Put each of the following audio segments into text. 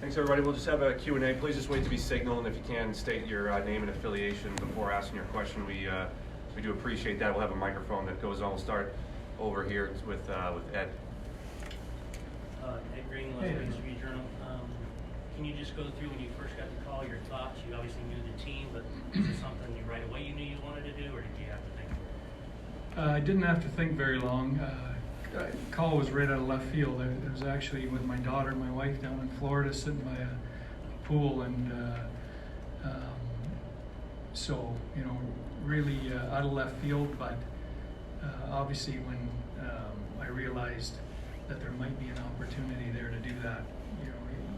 Thanks, everybody. We'll just have a Q&A. Please just wait to be signaled, and if you can, state your name and affiliation before asking your question. We do appreciate that. We'll have a microphone that goes on. We'll start over here with Ed. Ed Green, Las Vegas Review-Journal. Can you just go through when you first got the call, your thoughts? You obviously knew the team, but is it something you right away you knew you wanted to do, or did you have to think? I didn't have to think very long. Call was right out of left field. I was actually with my daughter and my wife down in Florida sitting by a pool, and so, you know, really out of left field, but obviously when I realized that there might be an opportunity there to do that, you know,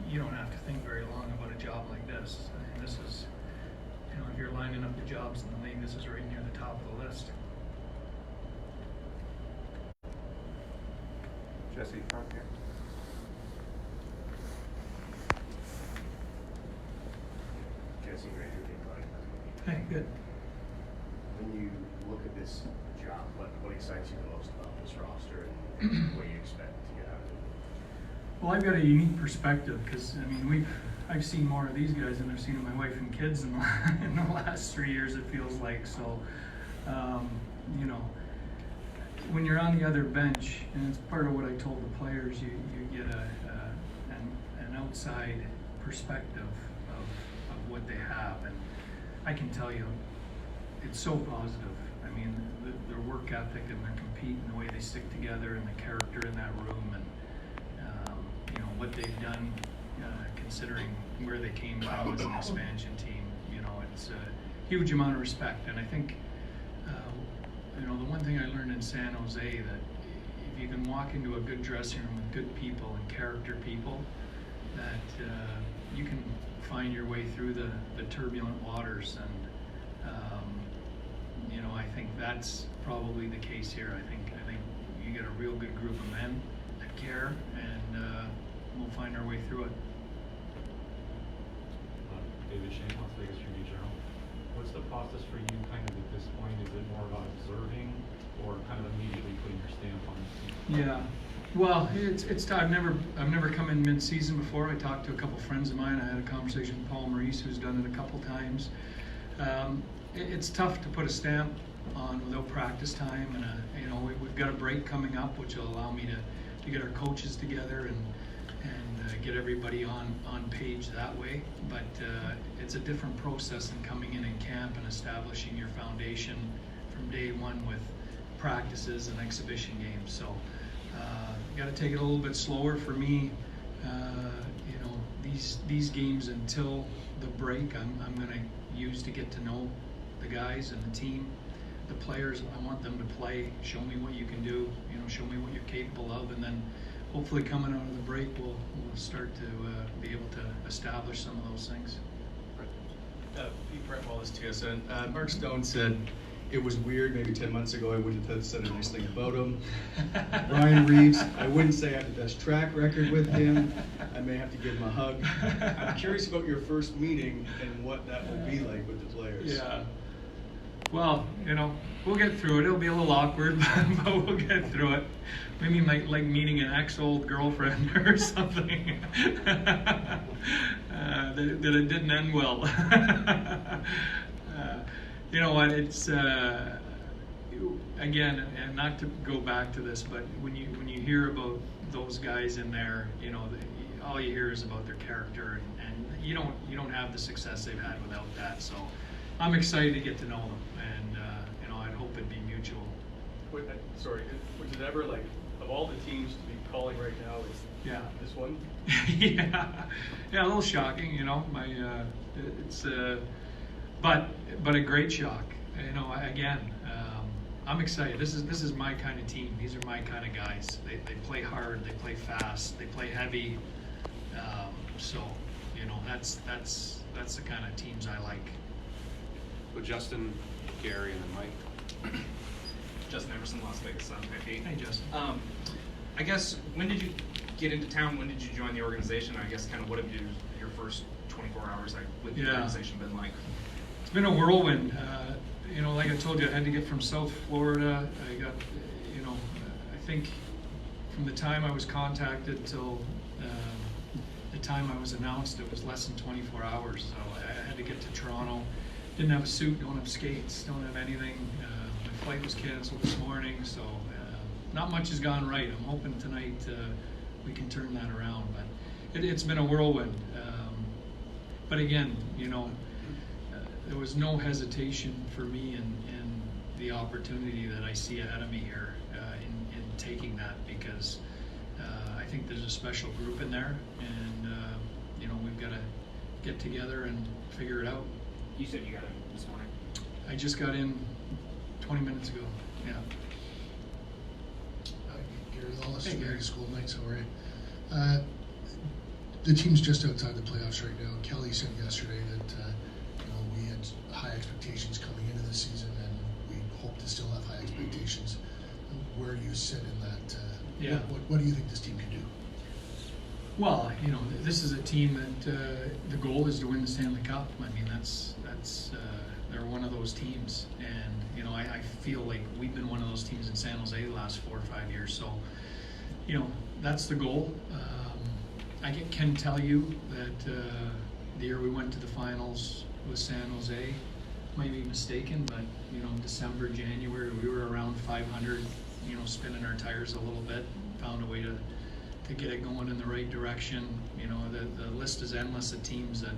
you don't have to think very long about a job like this. I mean, this is, you know, if you're lining up the jobs in the league, this is right near the top of the list. Jesse, front here. Jesse, great to meet you. Hey, good. When you look at this job, what excites you the most about this roster and what you expect to get out of it? Well, I've got a unique perspective because, I mean, I've seen more of these guys than I've seen of my wife and kids in the last 3 years, it feels like. So, you know, when you're on the other bench, and it's part of what I told the players, you get an outside perspective of what they have, and I can tell you, it's so positive. I mean, their work ethic and their compete and the way they stick together and the character in that room, and you know what they've done, considering where they came from as an expansion team. You know, it's a huge amount of respect, and I think. You know, the one thing I learned in San Jose, that if you can walk into a good dressing room with good people and character people, that you can find your way through the turbulent waters. And you know, I think that's probably the case here. I think you get a real good group of men that care, and we'll find our way through it. David Shane, Las Vegas Review-Journal. What's the process for you kind of at this point? Is it more about observing or kind of immediately putting your stamp on it? Yeah, well, it's I've never come in mid-season before. I talked to a couple friends of mine. I had a conversation with Paul Maurice, who's done it a couple times. It's tough to put a stamp on without practice time, and you know, we've got a break coming up, which will allow me to get our coaches together and get everybody on page that way. But it's a different process than coming in camp and establishing your foundation from day one with practices and exhibition games. So got to take it a little bit slower for me. You know, these games until the break, I'm going to use to get to know the guys and the team, the players. I want them to play. Show me what you can do. You know, show me what you're capable of, and then hopefully coming out of the break, we'll start to be able to establish some of those things. Pete Brett Wallace, TSN. Mark Stone said it was weird maybe 10 months ago. I wouldn't have said a nice thing about him. Ryan Reeves, I wouldn't say I have the best track record with him. I may have to give him a hug. I'm curious about your first meeting and what that will be like with the players. Yeah. Well, you know, we'll get through it. It'll be a little awkward, but we'll get through it. Maybe like meeting an ex-old girlfriend or something that it didn't end well. You know what? It's again, and not to go back to this, but when you hear about those guys in there, you know, all you hear is about their character, and you don't have the success they've had without that. So I'm excited to get to know them, and you know, I'd hope it'd be mutual. Sorry, was it ever like, of all the teams to be calling right now, is this one? yeah, a little shocking, you know. It's but a great shock. You know, again, I'm excited. This is my kind of team. These are my kind of guys. They play hard. They play fast. They play heavy. So, you know, that's the kind of teams I like. So Justin, Gary, and then Mike. Justin Emerson, Las Vegas Sun. Hey, Justin. I guess, when did you get into town? When did you join the organization? I guess kind of what have your first 24 hours with the organization been like? It's been a whirlwind. You know, like I told you, I had to get from South Florida. I got, you know, I think from the time I was contacted till the the time I was announced, it was less than 24 hours. So I had to get to Toronto. Didn't have a suit, don't have skates, don't have anything. My flight was canceled this morning, so not much has gone right. I'm hoping tonight we can turn that around, but it's been a whirlwind. But again, you know, there was no hesitation for me in the opportunity that I see ahead of me here in taking that, because I think there's a special group in there, and you know, we've got to get together and figure it out. You said you got in this morning. I just got in 20 minutes ago. Yeah. Gary Lawless, Hey, Gary. School Knights, how are you? The team's just outside the playoffs right now. Kelly said yesterday that you know, we had high expectations coming into the season, and we hope to still have high expectations. Where do you sit in that? Yeah. What do you think this team can do? Well, you know, this is a team that the goal is to win the Stanley Cup. I mean, that's they're one of those teams, and you know, I feel like we've been one of those teams in San Jose the last 4 or 5 years. So, you know, that's the goal. I can tell you that the year we went to the finals with San Jose, might be mistaken, but you know, December, January, we were around 500. You know, spinning our tires a little bit, found a way to get it going in the right direction. You know, the list is endless of teams that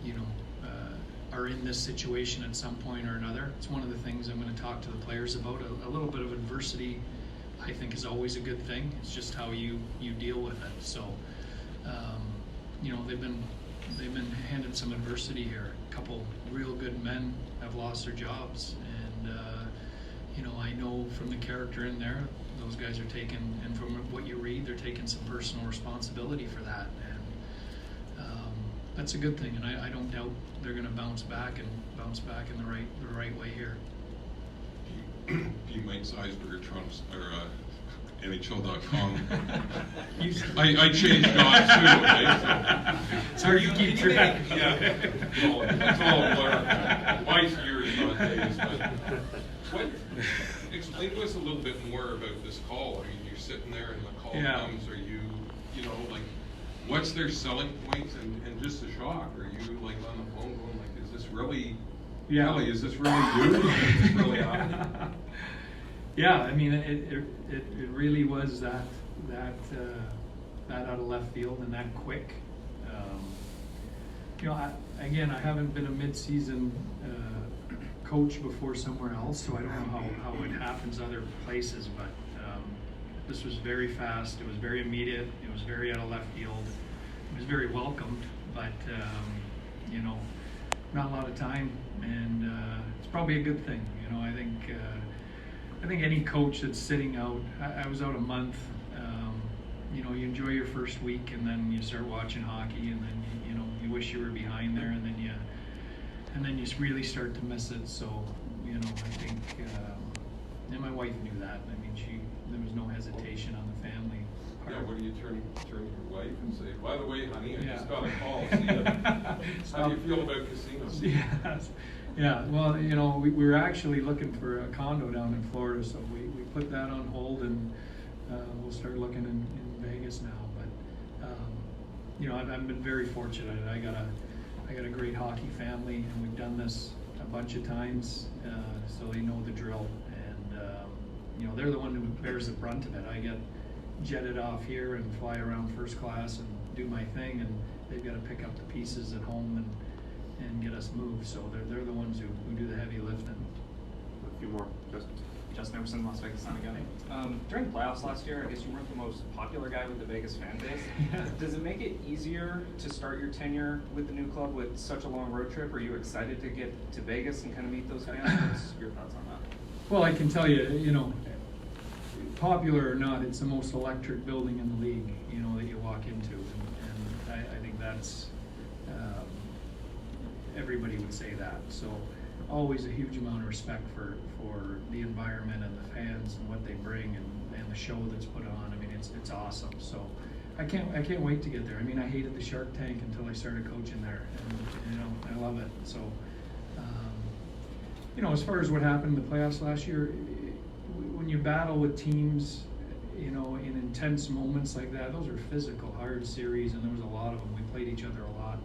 you know, are in this situation at some point or another. It's one of the things I'm going to talk to the players about. A little bit of adversity, I think, is always a good thing. It's just how you deal with it. So, you know, they've been handed some adversity here. A couple real good men have lost their jobs, and you know, I know from the character in there, those guys are taking, and from what you read, they're taking some personal responsibility for that, and that's a good thing. And I don't doubt they're going to bounce back in the right way here. Pete Mike Seisberger, Trump's or NHL.com. You- I changed jobs too. Okay, It's hard to keep track. Yeah, it's all a blur. My year is not days, but explain to us a little bit more about this call. I mean, you're sitting there and the call Yeah. comes. Are you know, like, what's their selling points and just a shock? Are you like on the phone going like, is this really? Yeah. Kelly, is this really you? Is this really happening? Yeah, I mean, it really was that out of left field and that quick. You know, I haven't been a mid-season coach before somewhere else, so I don't know how it happens other places, but this was very fast. It was very immediate. It was very out of left field. It was very welcomed, but you know, not a lot of time, and it's probably a good thing. You know, I think any coach that's sitting out, I was out a month, you know, you enjoy your first week, and then you start watching hockey, and then you know, you wish you were behind there, and then you really start to miss it. So, you know, I think, and my wife knew that. I mean, there was no hesitation on the family part. Yeah, what do you turn to your wife and say, by the way, honey, I Yeah. just got a call. See ya. How do you feel about casinos? Yes. Yeah, well, you know, we were actually looking for a condo down in Florida, so we put that on hold, and we'll start looking in Vegas now. But you know, I've been very fortunate. I got a great hockey family, and we've done this a bunch of times, so they know the drill. And you know, they're the one who bears the brunt of it. I get jetted off here and fly around first class and do my thing, and they've got to pick up the pieces at home and get us moved. So they're the ones who do the heavy lifting. A few more, Justin Emerson, Las Vegas Sun again. During the playoffs last year, I guess you weren't the most popular guy with the Vegas fan base. Yeah. Does it make it easier to start your tenure with the new club with such a long road trip? Are you excited to get to Vegas and kind of meet those fans? What's your thoughts on that? Well, I can tell you, you know, popular or not, it's the most electric building in the league, you know, that you walk into, and I think that's, everybody would say that. So always a huge amount of respect for the environment and the fans and what they bring, and the show that's put on. I mean, it's awesome. So I can't wait to get there. I mean, I hated the Shark Tank until I started coaching there, and you know, I love it. So you know, as far as what happened in the playoffs last year, when you battle with teams, you know, in intense moments like that, those are physical, hard series, and there was a lot of them. We played each other a lot.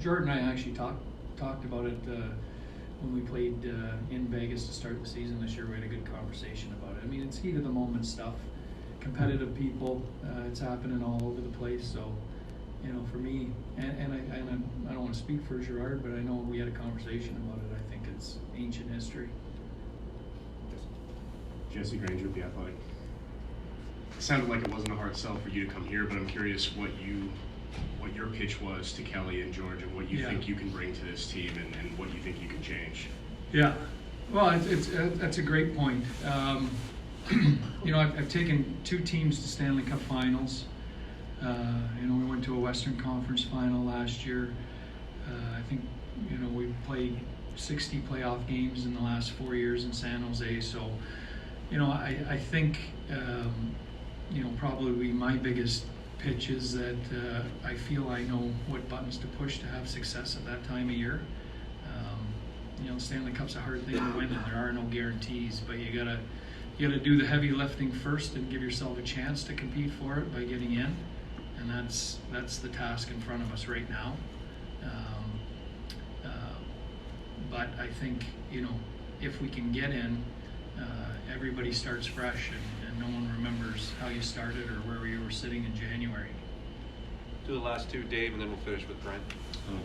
Jordan and I actually talked about it when we played in Vegas to start the season this year. We had a good conversation about it. I mean, it's heat of the moment stuff. Competitive people, it's happening all over the place. So, you know, for me, and I don't want to speak for Gerard, but I know we had a conversation about it. I think it's ancient history. Jesse Granger, The Athletic. It sounded like it wasn't a hard sell for you to come here, but I'm curious what your pitch was to Kelly and George, and what you think you can bring to this team, and what you think you can change. Yeah, well, that's a great point. You know, I've taken 2 teams to Stanley Cup finals. You know, we went to a Western Conference final last year. I think, you know, we played 60 playoff games in the last 4 years in San Jose. So, you know, I think, you know, probably my biggest pitch is that I feel I know what buttons to push to have success at that time of year. You know, Stanley Cup's a hard thing to win, and there are no guarantees, but you gotta do the heavy lifting first and give yourself a chance to compete for it by getting in, and that's the task in front of us right now. But I think, you know, if we can get in, everybody starts fresh, and no one remembers how you started or where you were sitting in January. Do the last 2, Dave, and then we'll finish with Brent.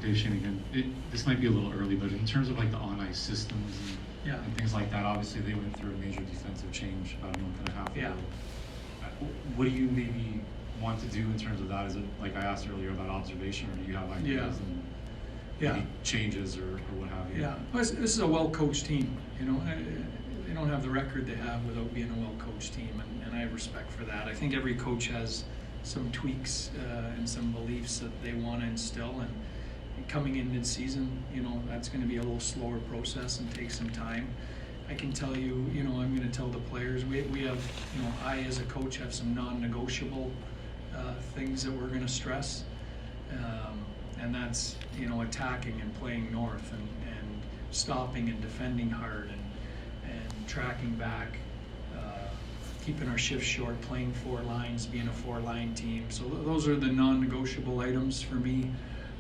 Dave Shane again. This might be a little early, but in terms of like the on-ice systems and things like that, obviously they went through a major defensive change about a month and a half ago. What do you maybe want to do in terms of that? Is it, like I asked earlier, about observation, or do you have ideas and maybe changes or what have you? Yeah, well, this is a well-coached team. You know, they don't have the record they have without being a well-coached team, and I have respect for that. I think every coach has some tweaks and some beliefs that they want to instill, and coming in mid-season, you know, that's going to be a little slower process and take some time. I can tell you, you know, I'm going to tell the players, we have, you know, I as a coach have some non-negotiable things that we're going to stress, and that's, you know, attacking and playing north, and stopping and defending hard, and tracking back, keeping our shifts short, playing 4 lines, being a 4-line team. So those are the non-negotiable items for me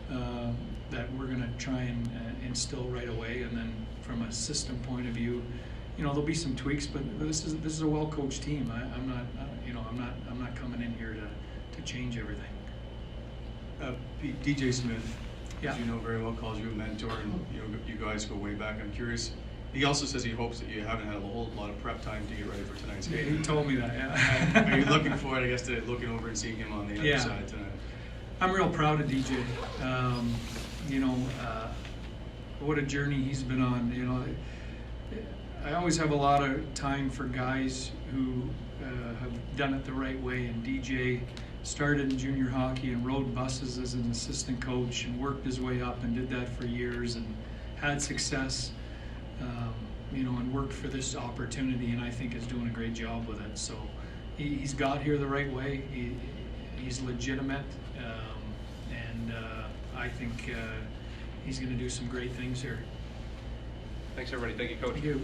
that we're going to try and instill right away. And then from a system point of view, you know, there'll be some tweaks, but this is a well-coached team. I'm not, you know, I'm not coming in here to change everything. DJ Smith, Yeah. as you know very well, calls you a mentor, and you guys go way back. I'm curious. He also says he hopes that you haven't had a whole lot of prep time to get ready for tonight's Yeah, game. he told me that. Yeah. Are you looking forward, I guess, to looking over and seeing him on the other side tonight? I'm real proud of DJ. You know, what a journey he's been on. You know, I always have a lot of time for guys who have done it the right way. And DJ started in junior hockey and rode buses as an assistant coach and worked his way up and did that for years and had success. You know, and worked for this opportunity, and I think is doing a great job with it. So he's got here the right way. He's legitimate, and I think he's going to do some great things here. Thanks, everybody. Thank you, Coach. Thank you.